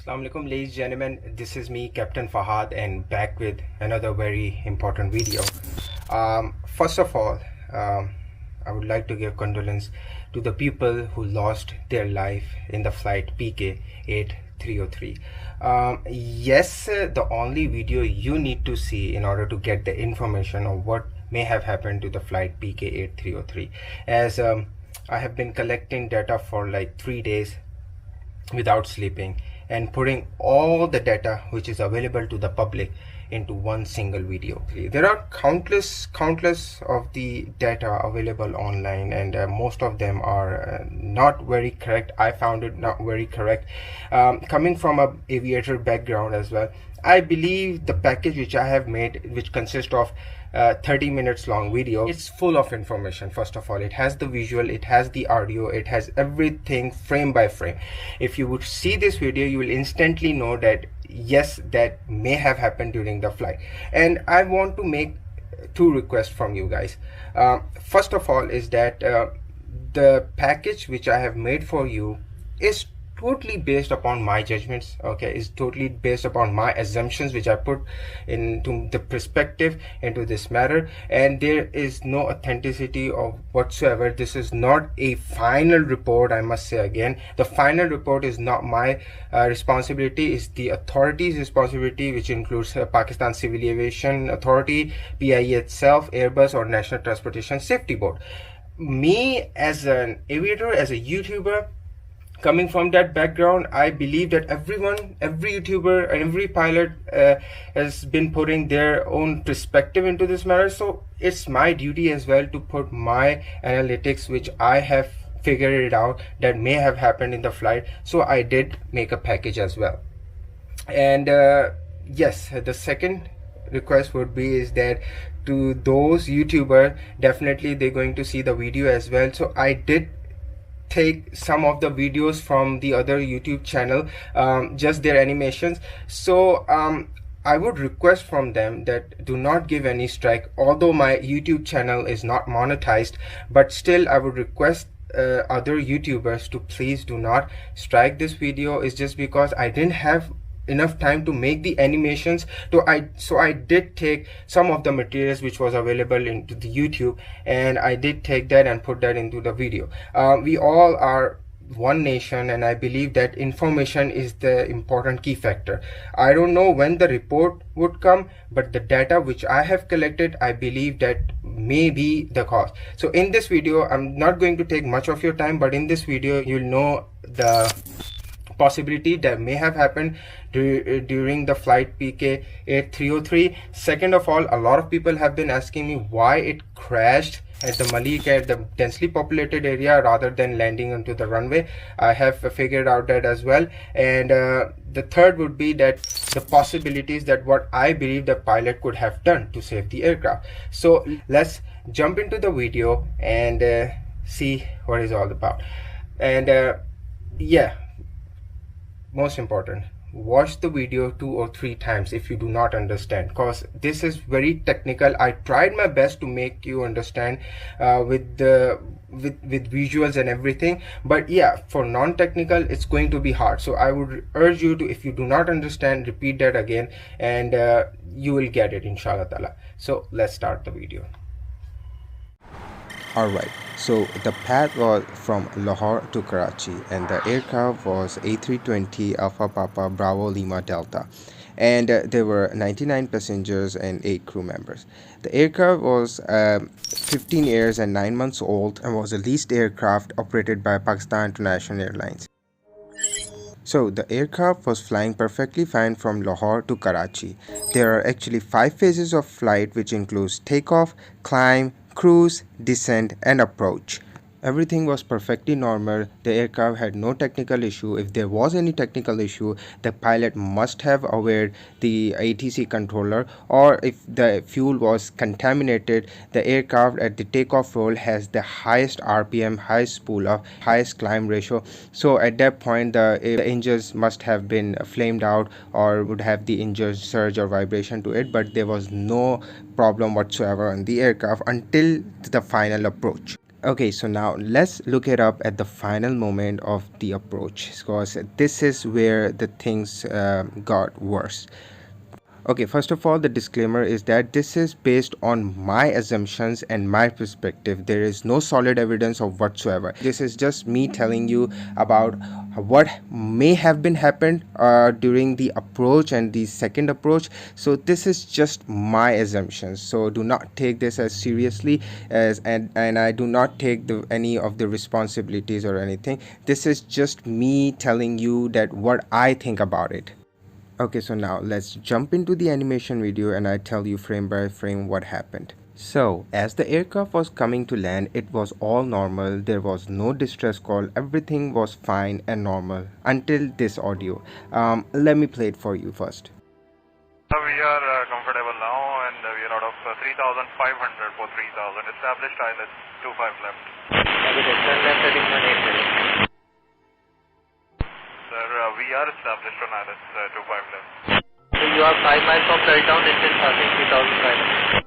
Assalamu alaikum, ladies and gentlemen. This is me, Captain Fahad, and back with another very important video. First of all, I would like to give condolence to the people who lost their life in the flight PK-8303. Yes, the only video you need to see in order to get the information of what may have happened to the flight PK-8303, as I have been collecting data for like 3 days without sleeping and putting all the data which is available to the public into one single video. There are countless of the data available online, and most of them are not very correct. I found it not very correct. Coming from a aviator background as well, I believe the package which I have made, which consists of 30 minutes long video, it's full of information. First of all, it has the visual, it has the audio, it has everything frame by frame. If you would see this video, you will instantly know that yes, that may have happened during the flight. And I want to make two requests from you guys. First of all is that the package which I have made for you is totally based upon my judgments. Okay, is totally based upon my assumptions which I put into the perspective into this matter, and there is no authenticity of whatsoever. This is not a final report. I must say again, the final report is not my responsibility. Is the authorities' responsibility, which includes Pakistan Civil Aviation Authority, PIA itself, Airbus, or National Transportation Safety Board. Me as an aviator, as a YouTuber, coming from that background, I believe that every YouTuber and every pilot has been putting their own perspective into this matter. So it's my duty as well to put my analytics, which I have figured it out that may have happened in the flight. So I did make a package as well. And yes, the second request would be is that to those YouTubers, definitely they're going to see the video as well. So I did take some of the videos from the other YouTube channel, just their animations. So I would request from them that do not give any strike. Although my YouTube channel is not monetized, but still I would request other YouTubers to please do not strike this video. Is just because I didn't have enough time to make the animations. So I did take some of the materials which was available into the YouTube, and I did take that and put that into the video. We all are one nation, and I believe that information is the important key factor. I don't know when the report would come, but the data which I have collected, I believe that may be the cause. So in this video, I'm not going to take much of your time, but in this video you'll know the possibility that may have happened during the flight PK-8303. Second of all, a lot of people have been asking me why it crashed at the Malik, at the densely populated area, rather than landing onto the runway. I have figured out that as well. And the third would be that the possibilities that what I believe the pilot could have done to save the aircraft. So let's jump into the video and see what it's all about. And yeah, most important, watch the video 2 or 3 times if you do not understand, because this is very technical. I tried my best to make you understand with visuals and everything, but yeah, for non-technical it's going to be hard. So I would urge you to, if you do not understand, repeat that again, and you will get it, inshallah ta'ala. So let's start the video. Alright, so the path was from Lahore to Karachi, and the aircraft was A320 Alpha Papa Bravo Lima Delta, and there were 99 passengers and 8 crew members. The aircraft was 15 years and 9 months old and was a leased aircraft operated by Pakistan International Airlines. So the aircraft was flying perfectly fine from Lahore to Karachi. There are actually 5 phases of flight, which includes takeoff, climb, cruise, descent, and approach. Everything was perfectly normal. The aircraft had no technical issue. If there was any technical issue, the pilot must have aware the ATC controller, or if the fuel was contaminated. The aircraft at the takeoff roll has the highest RPM, highest spool off, highest climb ratio. So at that point, the engines must have been flamed out or would have the engine surge or vibration to it, but there was no problem whatsoever on the aircraft until the final approach. Okay, so now let's look it up at the final moment of the approach, because this is where the things got worse. Okay, first of all, the disclaimer is that this is based on my assumptions and my perspective. There is no solid evidence of whatsoever. This is just me telling you about what may have been happened during the approach and the second approach. So this is just my assumptions. So do not take this as seriously as and I do not take any of the responsibilities or anything. This is just me telling you that what I think about it. Okay, so now let's jump into the animation video and I tell you frame by frame what happened. So, as the aircraft was coming to land, it was all normal, there was no distress call, everything was fine and normal until this audio. Let me play it for you first. We are comfortable now and we are out of 3,500 for 3,000. Established ILS 25 left. Sir, we are established on ILS 25 left. So you are 5 miles from touchdown, distance passing 3,500.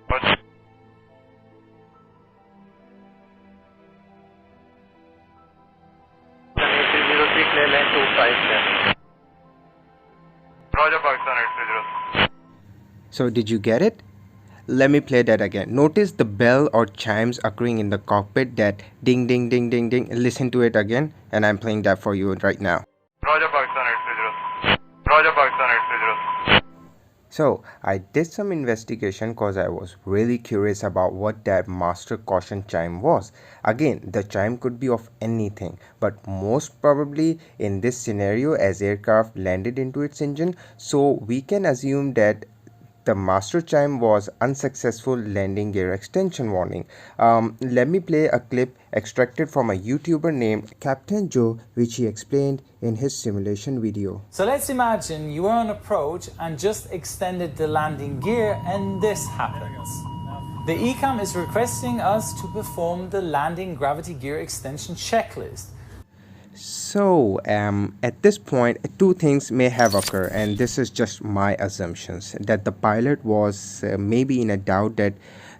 But Pakistan 8303 clear line 25 left. Roger, Pakistan 8303. So, did you get it? Let me play that again. Notice the bell or chimes occurring in the cockpit, that ding ding ding ding ding. Listen to it again, and I'm playing that for you right now. Roger, Pakistan 8303. Roger, Pakistan 8303. So I did some investigation because I was really curious about what that master caution chime was. Again, the chime could be of anything, but most probably in this scenario, as aircraft landed into its engine, so we can assume that the master chime was unsuccessful landing gear extension warning. Let me play a clip extracted from a YouTuber named Captain Joe, which he explained in his simulation video. So let's imagine you were on approach and just extended the landing gear and this happens. The ECAM is requesting us to perform the landing gravity gear extension checklist. So at this point, two things may have occurred, and this is just my assumptions, that the pilot was maybe in a doubt that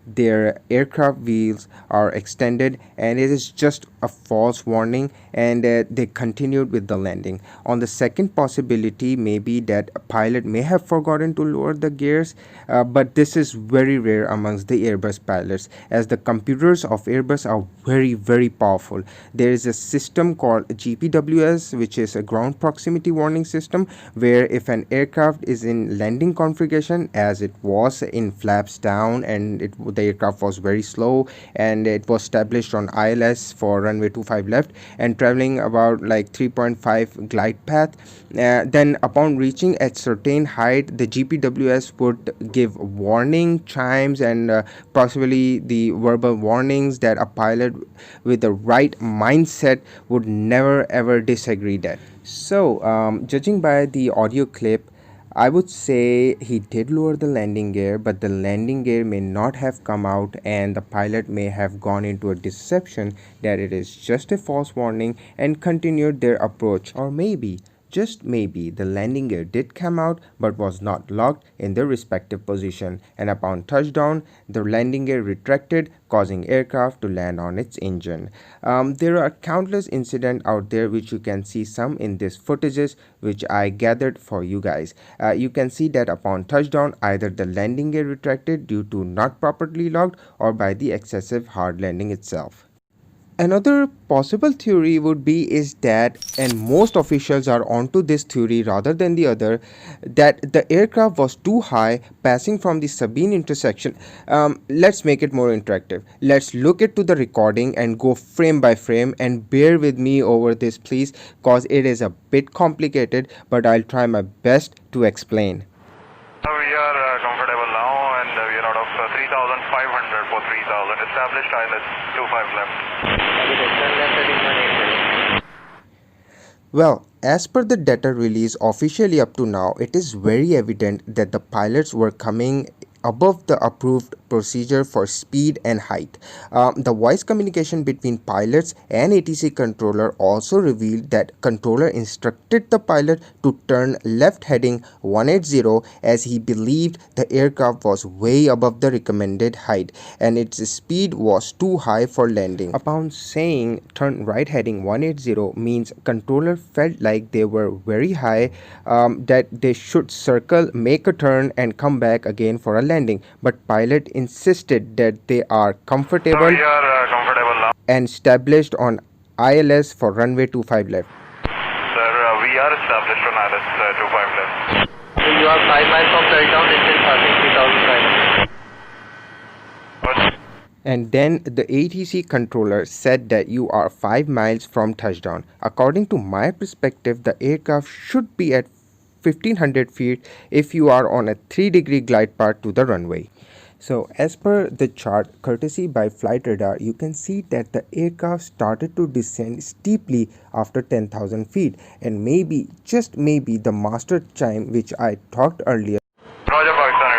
their aircraft wheels are extended and it is just a false warning, and they continued with the landing. On the second possibility, maybe that a pilot may have forgotten to lower the gears, but this is very rare amongst the Airbus pilots, as the computers of Airbus are very powerful. There is a system called GPWS, which is a ground proximity warning system, where if an aircraft is in landing configuration, as it was in flaps down, and the aircraft was very slow and it was established on ILS for runway 25 left and traveling about like 3.5 glide path, then upon reaching at certain height, the GPWS would give warning chimes and possibly the verbal warnings that a pilot with the right mindset would never ever disagree that. So judging by the audio clip, I would say he did lower the landing gear, but the landing gear may not have come out and the pilot may have gone into a deception that it is just a false warning and continued their approach. Or maybe, just maybe, the landing gear did come out but was not locked in their respective position, and upon touchdown, the landing gear retracted, causing aircraft to land on its engine. There are countless incidents out there, which you can see some in these footages which I gathered for you guys. You can see that upon touchdown, either the landing gear retracted due to not properly locked or by the excessive hard landing itself. Another possible theory would be is that, and most officials are onto this theory rather than the other, that the aircraft was too high passing from the Sabine intersection. Let's make it more interactive. Let's look into the recording and go frame by frame, and bear with me over this please, cause it is a bit complicated, but I'll try my best to explain. We are comfortable now and we are out of 3,500 for 3,000. Established ILS 25 left. Well, as per the data release officially up to now, it is very evident that the pilots were coming above the approved procedure for speed and height. The voice communication between pilots and ATC controller also revealed that controller instructed the pilot to turn left heading 180 as he believed the aircraft was way above the recommended height and its speed was too high for landing. Upon saying turn right heading 180 means controller felt like they were very high, that they should circle, make a turn and come back again for a landing, but pilot insisted that they are comfortable So we are comfortable now. and established on ILS for runway 25 left. Sir, we are established on ILS 25 left. So you are 5 miles from touchdown, engine passing 3,500. What? And then the ATC controller said that you are 5 miles from touchdown. According to my perspective, the aircraft should be at 1500 feet if you are on a 3-degree glide path to the runway. So as per the chart courtesy by flight radar, you can see that the aircraft started to descend steeply after 10,000 feet, and maybe, just maybe, the master chime which I talked earlier Roger, Pakistan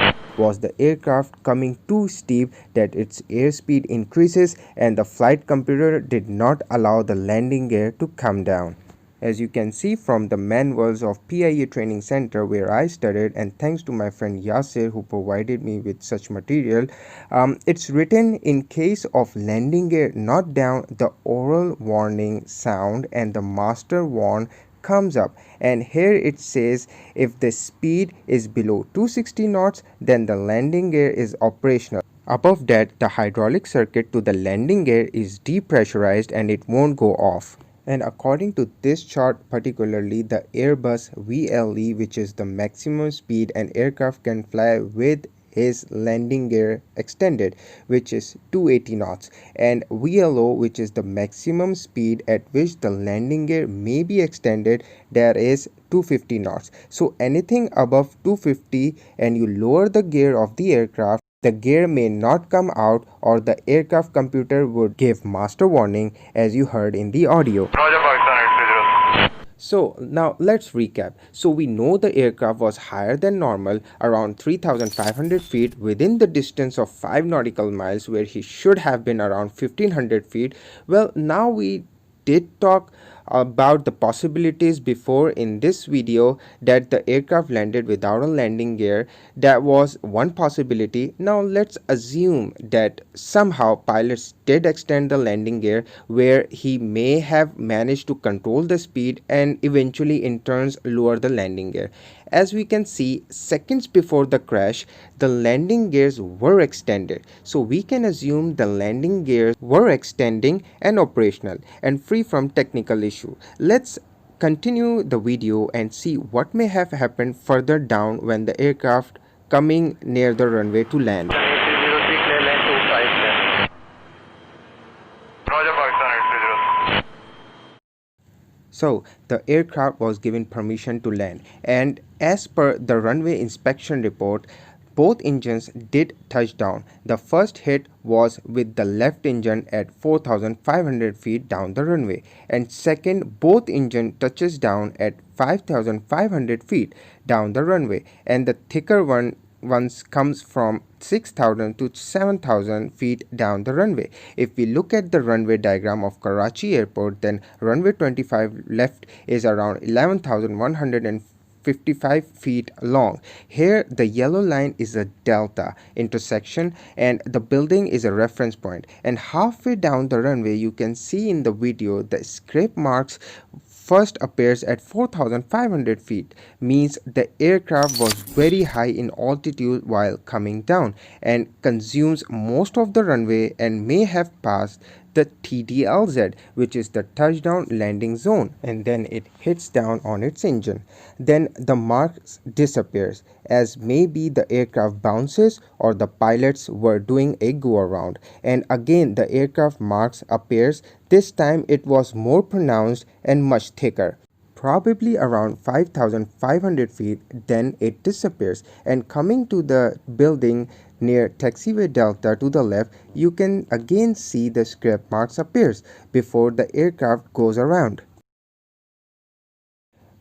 830. was the aircraft coming too steep that its airspeed increases and the flight computer did not allow the landing gear to come down. As you can see from the manuals of PIA training center where I studied, and thanks to my friend Yasir who provided me with such material, it's written in case of landing gear not down, the oral warning sound and the master warn comes up, and here it says if the speed is below 260 knots then the landing gear is operational. Above that, the hydraulic circuit to the landing gear is depressurized and it won't go off. And according to this chart, particularly the Airbus VLE, which is the maximum speed an aircraft can fly with his landing gear extended, which is 280 knots, and VLO, which is the maximum speed at which the landing gear may be extended, there is 250 knots. So anything above 250 and you lower the gear of the aircraft, the gear may not come out or the aircraft computer would give master warning as you heard in the audio. Roger, Pakistan 830. So now let's recap. So we know the aircraft was higher than normal, around 3,500 feet, within the distance of 5 nautical miles where he should have been around 1,500 feet. Well, now we did talk about the possibilities before in this video that the aircraft landed without a landing gear. That was one possibility. Now let's assume that somehow pilots did extend the landing gear where he may have managed to control the speed and eventually in turns lower the landing gear. As we can see, seconds before the crash, the landing gears were extended. So we can assume the landing gears were extending and operational and free from technical issue. Let's continue the video and see what may have happened further down when the aircraft coming near the runway to land. 8303 clear land 25 left. Roger, Pakistan 830. So the aircraft was given permission to land, and as per the runway inspection report, both engines did touch down. The first hit was with the left engine at 4,500 feet down the runway, and second, both engine touches down at 5,500 feet down the runway, and the thicker ones comes from 6,000 to 7,000 feet down the runway. If we look at the runway diagram of Karachi airport, then runway 25 left is around 11,155 feet long. Here the yellow line is a delta intersection and the building is a reference point, and halfway down the runway you can see in the video the scrape marks first appears at 4,500 feet, means the aircraft was very high in altitude while coming down and consumes most of the runway and may have passed the TDLZ, which is the touchdown landing zone, and then it hits down on its engine. Then the marks disappears, as maybe the aircraft bounces or the pilots were doing a go around, and again the aircraft marks appears. This time it was more pronounced and much thicker, probably around 5,500 feet. Then it disappears, and coming to the building near taxiway delta to the left, you can again see the scrape marks appears before the aircraft goes around.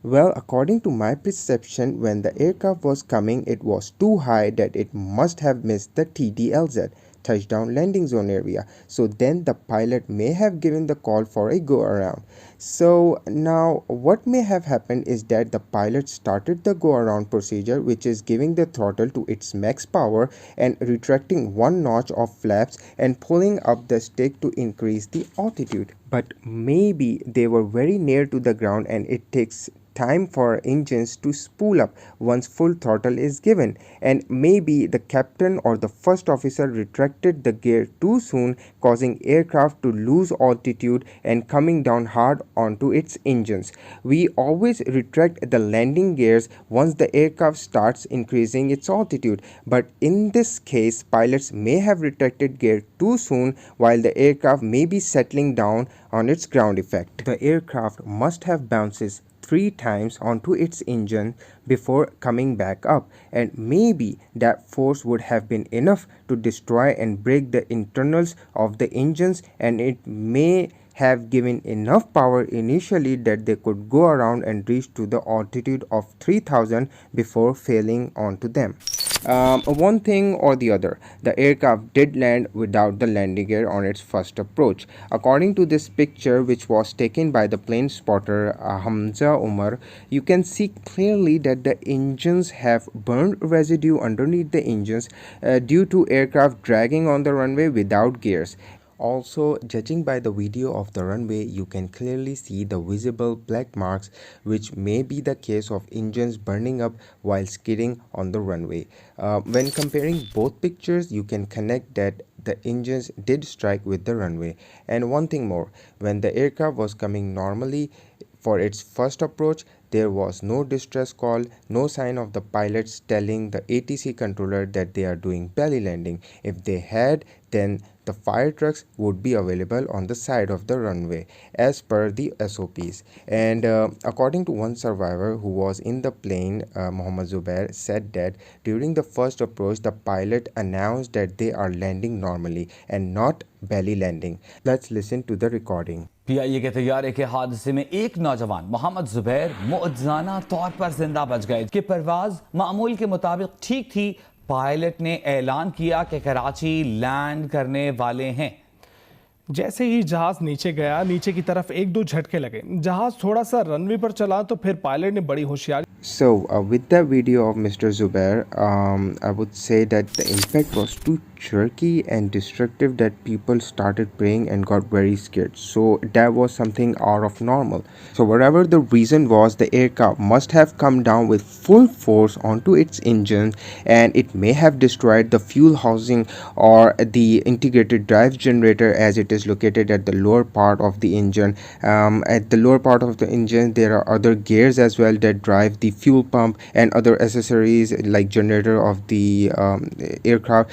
Well, according to my perception, when the aircraft was coming, it was too high that it must have missed the TDLZ, touchdown landing zone area. So then the pilot may have given the call for a go around. So now what may have happened is that the pilot started the go around procedure, which is giving the throttle to its max power and retracting one notch of flaps and pulling up the stick to increase the altitude. But maybe they were very near to the ground and it takes time for engines to spool up once full throttle is given, and maybe the captain or the first officer retracted the gear too soon, causing aircraft to lose altitude and coming down hard onto its engines. We always retract the landing gears once the aircraft starts increasing its altitude, but in this case pilots may have retracted gear too soon while the aircraft may be settling down on its ground effect. The aircraft must have bounces 3 times onto its engine before coming back up, and maybe that force would have been enough to destroy and break the internals of the engines, and it may have given enough power initially that they could go around and reach to the altitude of 3000 before failing onto them. One thing or the other, the aircraft did land without the landing gear on its first approach. According to this picture, which was taken by the plane spotter Hamza Umar, you can see clearly that the engines have burned residue underneath the engines due to aircraft dragging on the runway without gears. Also, judging by the video of the runway, you can clearly see the visible black marks, which may be the case of engines burning up while skidding on the runway. When comparing both pictures, you can connect that the engines did strike with the runway. And one thing more, when the aircraft was coming normally for its first approach, there was no distress call, no sign of the pilots telling the ATC controller that they are doing belly landing. If they had, then the fire trucks would be available on the side of the runway as per the SOPs. And according to one survivor who was in the plane, Muhammad Zubair, said that during the first approach, the pilot announced that they are landing normally and not belly landing. Let's listen to the recording. PIA के तैयारे के हादसे में एक नौजवान मोहम्मद जुबैर मुअज्जज़ाना तौर पर जिंदा बच गए कि परवाज मामूल के मुताबिक ठीक थी। पायलट ने ऐलान किया कि कराची लैंड करने वाले हैं। जैसे ही जहाज नीचे गया, नीचे की तरफ एक दो झटके लगे, जहाज थोड़ा सा रनवे पर चला तो फिर पायलट ने बड़ी होशियारी। So with the video of Mr. Zubair, I would say that the impact was too jerky and destructive that people started praying and got very scared. So that was something out of normal. So whatever the reason was, the aircraft must have come down with full force onto its engine, and it may have destroyed the fuel housing or the integrated drive generator, as it is located at the lower part of the engine. At the lower part of the engine, there are other gears as well that drive the fuel pump and other accessories like generator of the aircraft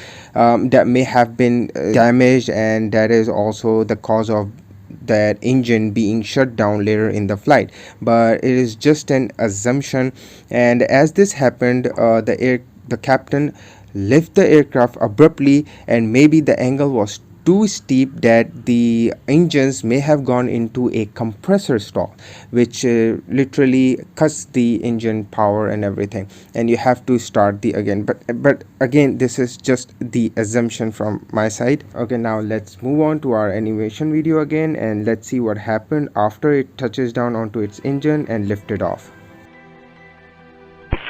that may have been damaged, and that is also the cause of that engine being shut down later in the flight. But it is just an assumption, and as this happened, the captain left the aircraft abruptly, and maybe the angle was too steep that the engines may have gone into a compressor stall, which literally cuts the engine power and everything, and you have to start the again. But again, this is just the assumption from my side. Okay, now let's move on to our animation video again, and let's see what happened after it touches down onto its engine and lifted off.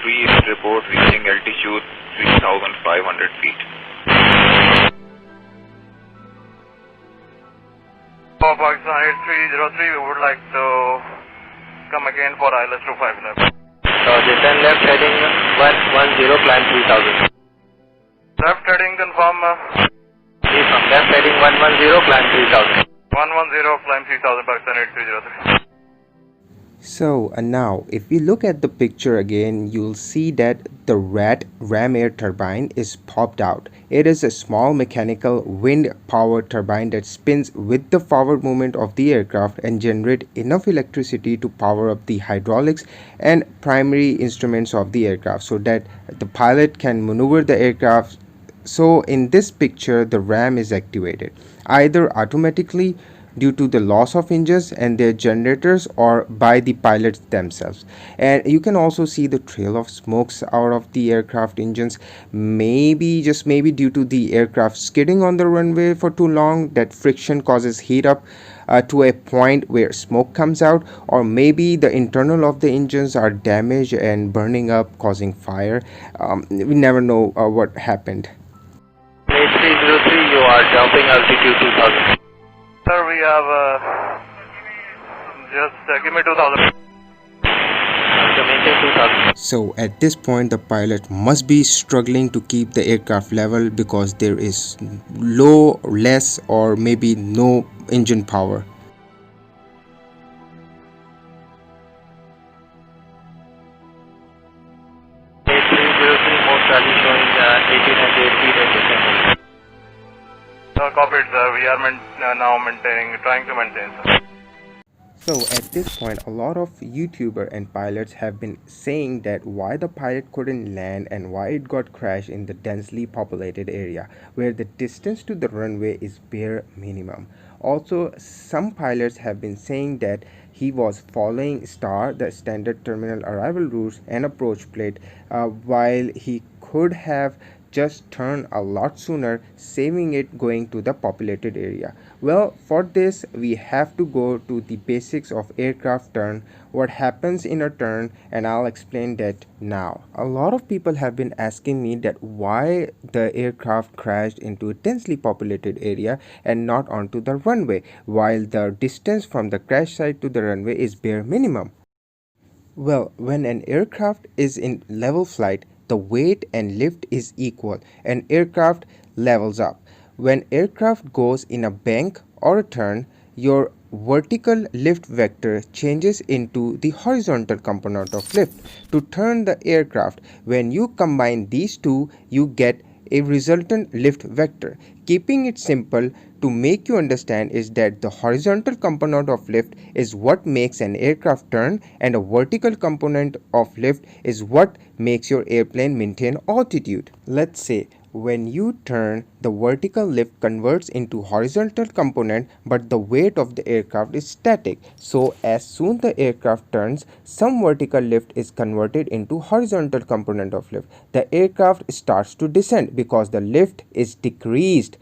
3 report reaching altitude 3,500 feet. For Pakistan 8303, we would like to come again for ILS 25 left. Descend left heading 110, climb 3000. Left heading confirm. From left heading 110, climb 3000. 110, climb 3000, Pakistan 8303. So now if we look at the picture again, you'll see that the ram air turbine is popped out. It is a small mechanical wind power turbine that spins with the forward movement of the aircraft and generate enough electricity to power up the hydraulics and primary instruments of the aircraft so that the pilot can maneuver the aircraft. So in this picture, the ram is activated either automatically due to the loss of engines and their generators or by the pilots themselves. And you can also see the trail of smokes out of the aircraft engines, maybe just maybe due to the aircraft skidding on the runway for too long. That friction causes heat up to a point where smoke comes out, or maybe the internal of the engines are damaged and burning up, causing fire. We never know what happened. 8303, you are jumping altitude 2000. Sir, we have just give me 2000. So maintain 2000. So at this point the pilot must be struggling to keep the aircraft level because there is low, less, or maybe no engine power. Most value showing 1800 feet at descent. Copied, sir. We are now trying to maintain, sir. So at this point, a lot of YouTubers and pilots have been saying that why the pilot couldn't land and why it got crashed in the densely populated area where the distance to the runway is bare minimum. Also, some pilots have been saying that he was following STAR, the standard terminal arrival routes and approach plate, while he could have just turn a lot sooner, saving it going to the populated area. Well, for this we have to go to the basics of aircraft turn, what happens in a turn, and I'll explain that now. A lot of people have been asking me that why the aircraft crashed into a densely populated area and not onto the runway, while the distance from the crash site to the runway is bare minimum. Well, when an aircraft is in level flight, the weight and lift is equal and aircraft levels up. When aircraft goes in a bank or a turn, your vertical lift vector changes into the horizontal component of lift to turn the aircraft. When you combine these two, you get a resultant lift vector. Keeping it simple to make you understand is that the horizontal component of lift is what makes an aircraft turn and a vertical component of lift is what makes your airplane maintain altitude. Let's say when you turn, the vertical lift converts into horizontal component, but the weight of the aircraft is static. So as soon the aircraft turns, some vertical lift is converted into horizontal component of lift. The aircraft starts to descend because the lift is decreased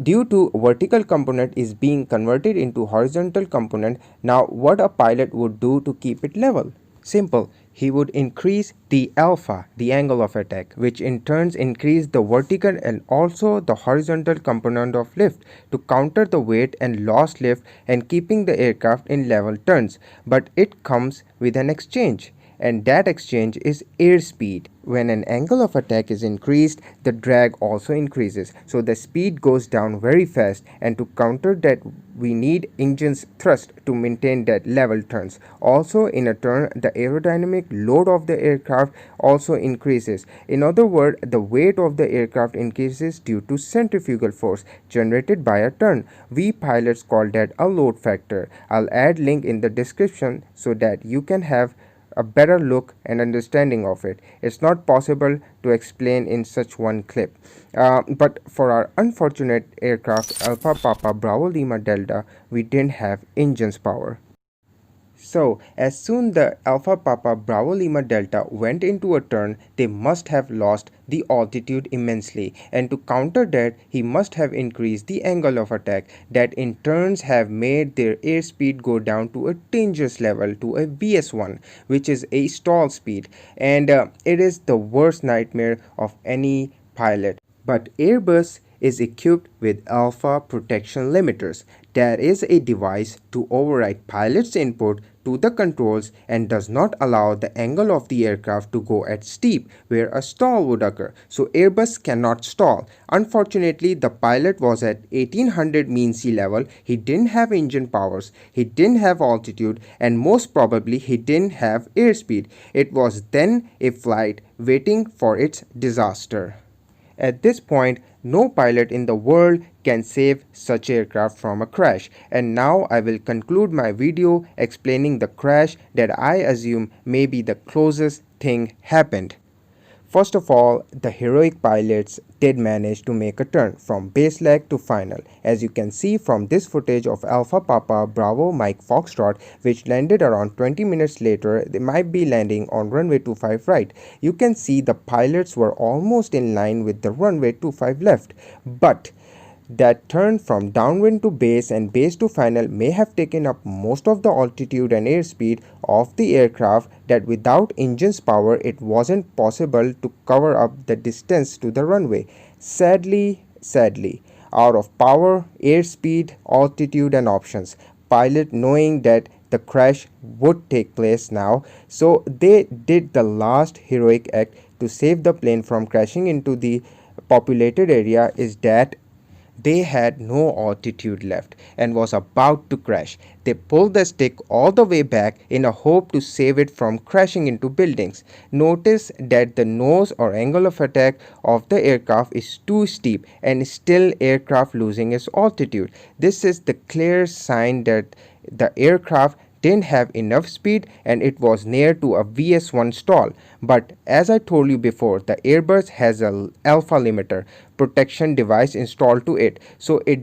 due to vertical component is being converted into horizontal component. Now what a pilot would do to keep it level? Simple. He would increase the alpha, the angle of attack, which in turn increase the vertical and also the horizontal component of lift to counter the weight and lost lift and keeping the aircraft in level turns. But it comes with an exchange, and that exchange is airspeed. When an angle of attack is increased, the drag also increases, so the speed goes down very fast, and to counter that we need engine's thrust to maintain that level turns. Also in a turn, the aerodynamic load of the aircraft also increases. In other words, the weight of the aircraft increases due to centrifugal force generated by a turn. We pilots call that a load factor. I'll add link in the description so that you can have a better look and understanding of it. It's not possible to explain in such one clip. But for our unfortunate aircraft Alpha Papa Bravo Lima Delta, we didn't have engine's power. So, as soon the Alpha Papa Bravo Lima Delta went into a turn, they must have lost the altitude immensely, and to counter that, he must have increased the angle of attack that in turns have made their airspeed go down to a dangerous level, to a VS1, which is a stall speed, and it is the worst nightmare of any pilot. But Airbus is equipped with Alpha Protection Limiters. That is a device to override pilot's input to the controls and does not allow the angle of the aircraft to go at steep where a stall would occur. So Airbus cannot stall. Unfortunately, the pilot was at 1800 mean sea level. He didn't have engine powers, he didn't have altitude, and most probably he didn't have airspeed. It was then a flight waiting for its disaster. At this point, no pilot in the world can save such aircraft from a crash. And now I will conclude my video explaining the crash that I assume may be the closest thing happened. First of all, the heroic pilots did manage to make a turn from base leg to final. As you can see from this footage of Alpha Papa Bravo Mike Foxtrot, which landed around 20 minutes later, they might be landing on runway 25 right. You can see the pilots were almost in line with the runway 25 left, but that turn from downwind to base and base to final may have taken up most of the altitude and airspeed of the aircraft, that without engine's power it wasn't possible to cover up the distance to the runway. Sadly, out of power, airspeed, altitude and options, pilot knowing that the crash would take place now, so they did the last heroic act to save the plane from crashing into the populated area, is that they had no altitude left and was about to crash. They pulled the stick all the way back in a hope to save it from crashing into buildings. Notice that the nose or angle of attack of the aircraft is too steep and still aircraft losing its altitude. This is the clear sign that the aircraft didn't have enough speed and it was near to a VS1 stall. But as I told you before, the Airbus has a alpha limiter protection device installed to it, so it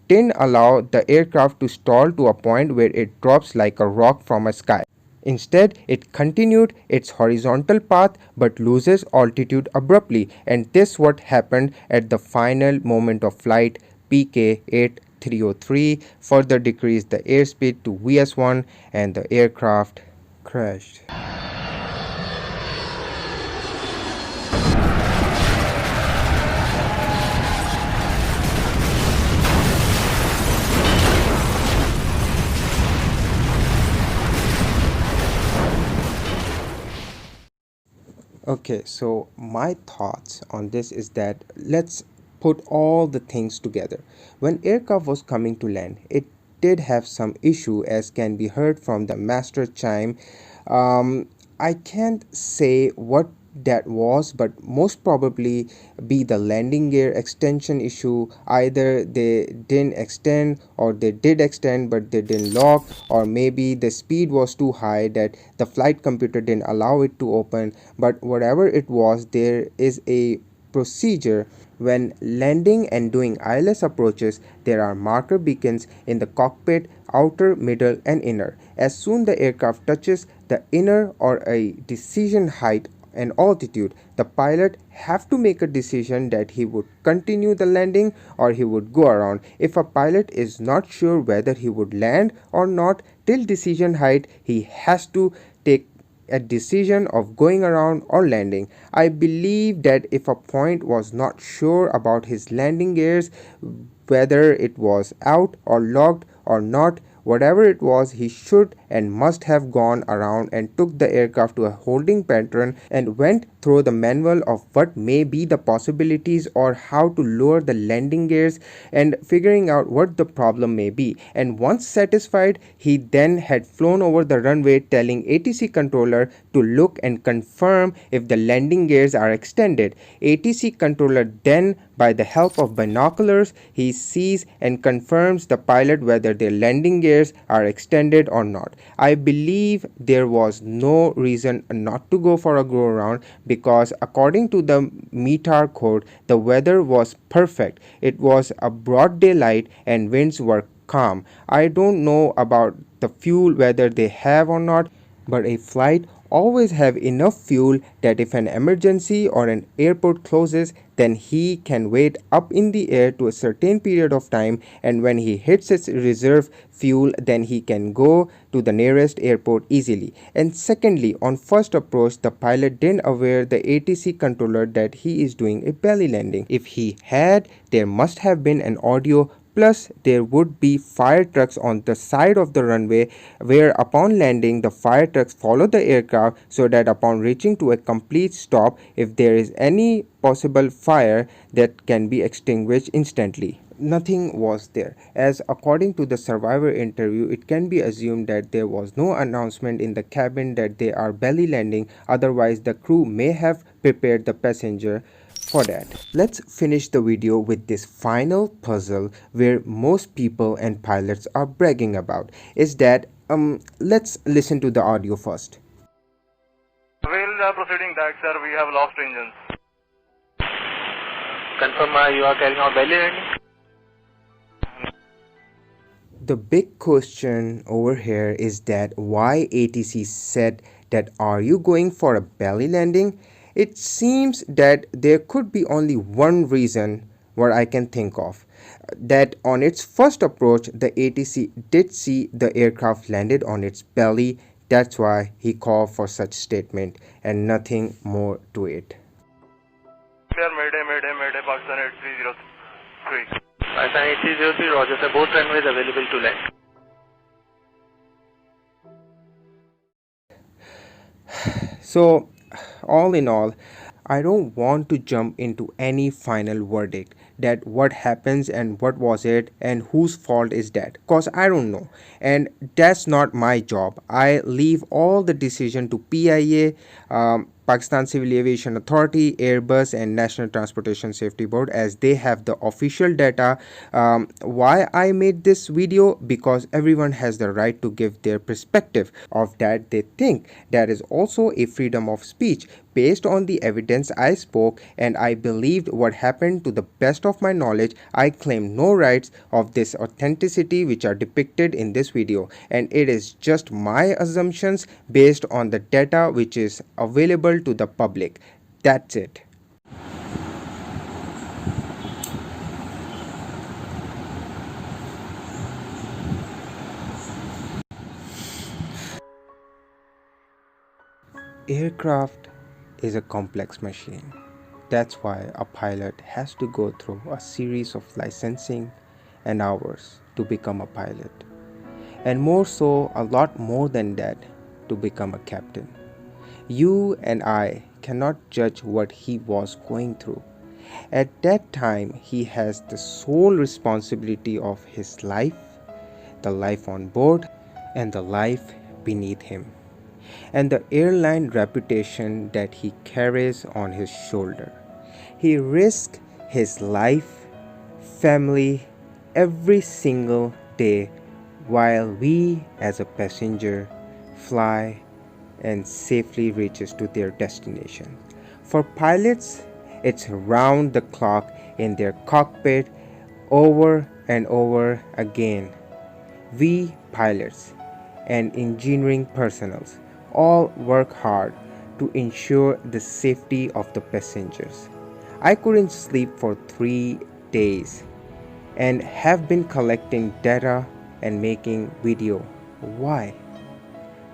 didn't allow the aircraft to stall to a point where it drops like a rock from a sky. Instead, it continued its horizontal path but loses altitude abruptly, and this what happened at the final moment of flight. PK-8303 further decreased the airspeed to VS1 and the aircraft crashed. Okay, so my thoughts on this is that let's put all the things together. When aircraft was coming to land, it did have some issue, as can be heard from the master chime. I can't say what that was, but most probably be the landing gear extension issue. Either they didn't extend or they did extend but they didn't lock, or maybe the speed was too high that the flight computer didn't allow it to open. But whatever it was, there is a procedure. When landing and doing ILS approaches, there are marker beacons in the cockpit, outer, middle and inner. As soon the aircraft touches the inner or a decision height and altitude, the pilot have to make a decision that he would continue the landing or he would go around. If a pilot is not sure whether he would land or not till decision height, he has to take a decision of going around or landing. I believe that if a point was not sure about his landing gears, whether it was out or locked or not, whatever it was, he should and must have gone around and took the aircraft to a holding pattern and went through the manual of what may be the possibilities or how to lower the landing gears and figuring out what the problem may be. And once satisfied, he then had flown over the runway telling ATC controller to look and confirm if the landing gears are extended. ATC controller then, by the help of binoculars, he sees and confirms the pilot whether their landing gears are extended or not. I believe there was no reason not to go for a go around, because according to the METAR code, the weather was perfect. It was a broad daylight and winds were calm. I don't know about the fuel whether they have or not, but a flight always have enough fuel that if an emergency or an airport closes, then he can wait up in the air to a certain period of time, and when he hits his reserve fuel, then he can go to the nearest airport easily. And secondly, on first approach, the pilot didn't aware the ATC controller that he is doing a belly landing. If he had, there must have been an audio. Plus, there would be fire trucks on the side of the runway, where upon landing, the fire trucks follow the aircraft so that upon reaching to a complete stop, if there is any possible fire, that can be extinguished instantly. Nothing was there, as according to the survivor interview, it can be assumed that there was no announcement in the cabin that they are belly landing. Otherwise, the crew may have prepared the passenger for that. Let's finish the video with this final puzzle where most people and pilots are bragging about. Is that let's listen to the audio first. We'll still proceeding that, sir. We have lost engines. Confirm you are carrying out belly landing? The big question over here is that why ATC said that are you going for a belly landing? It seems that there could be only one reason what I can think of. That on its first approach, the ATC did see the aircraft landed on its belly. That's why he called for such statement and nothing more to it. Clear, Mayday, Pakistan 8303. Pakistan 8303, roger sir. Both runways available to land. So, all in all, I don't want to jump into any final verdict that what happens and what was it and whose fault is that, cause I don't know, and that's not my job. I leave all the decision to PIA, Pakistan Civil Aviation Authority, Airbus and National Transportation Safety Board, as they have the official data. Why I made this video? Because everyone has the right to give their perspective of that they think. That is also a freedom of speech based on the evidence I spoke, and I believed what happened to the best of my knowledge. I claim no rights of this authenticity which are depicted in this video, and it is just my assumptions based on the data which is available to the public. That's it. Aircraft is a complex machine. That's why a pilot has to go through a series of licensing and hours to become a pilot, and more so, a lot more than that, to become a captain. You and I cannot judge what he was going through. At that time, he has the sole responsibility of his life, the life on board, and the life beneath him, and the airline reputation that he carries on his shoulder. He risks his life, family, every single day while we as a passenger fly and safely reaches to their destination. For pilots, it's round the clock in their cockpit over and over again. We pilots and engineering personnel all work hard to ensure the safety of the passengers. I couldn't sleep for 3 days and have been collecting data and making video. Why?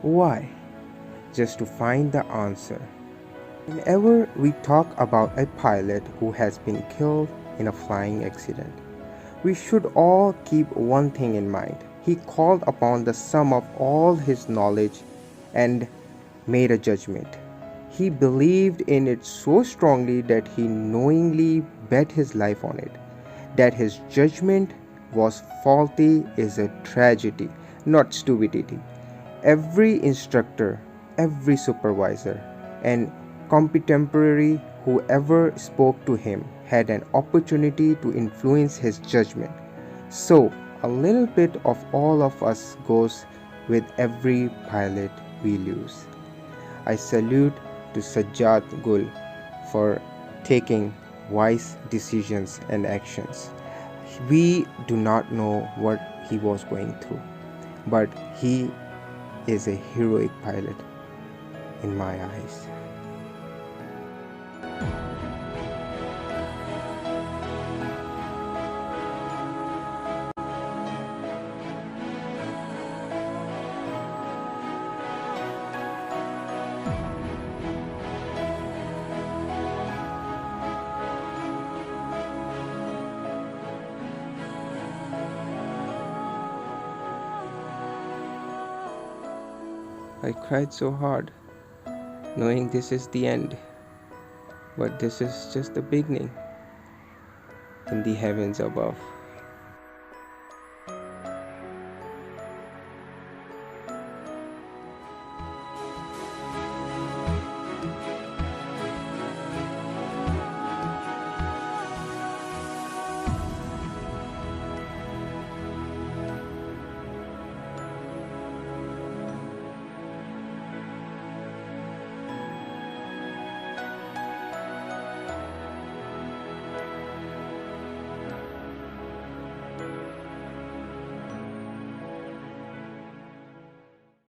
Why? Just to find the answer. Whenever we talk about a pilot who has been killed in a flying accident, we should all keep one thing in mind. He called upon the sum of all his knowledge and made a judgment. He believed in it so strongly that he knowingly bet his life on it. That his judgment was faulty is a tragedy, not stupidity. Every instructor, every supervisor, and contemporary whoever spoke to him had an opportunity to influence his judgment. So, a little bit of all of us goes with every pilot we lose. I salute to Sajjad Gul for taking wise decisions and actions. We do not know what he was going through, but he is a heroic pilot in my eyes. I cried so hard, knowing this is the end, but this is just the beginning in the heavens above.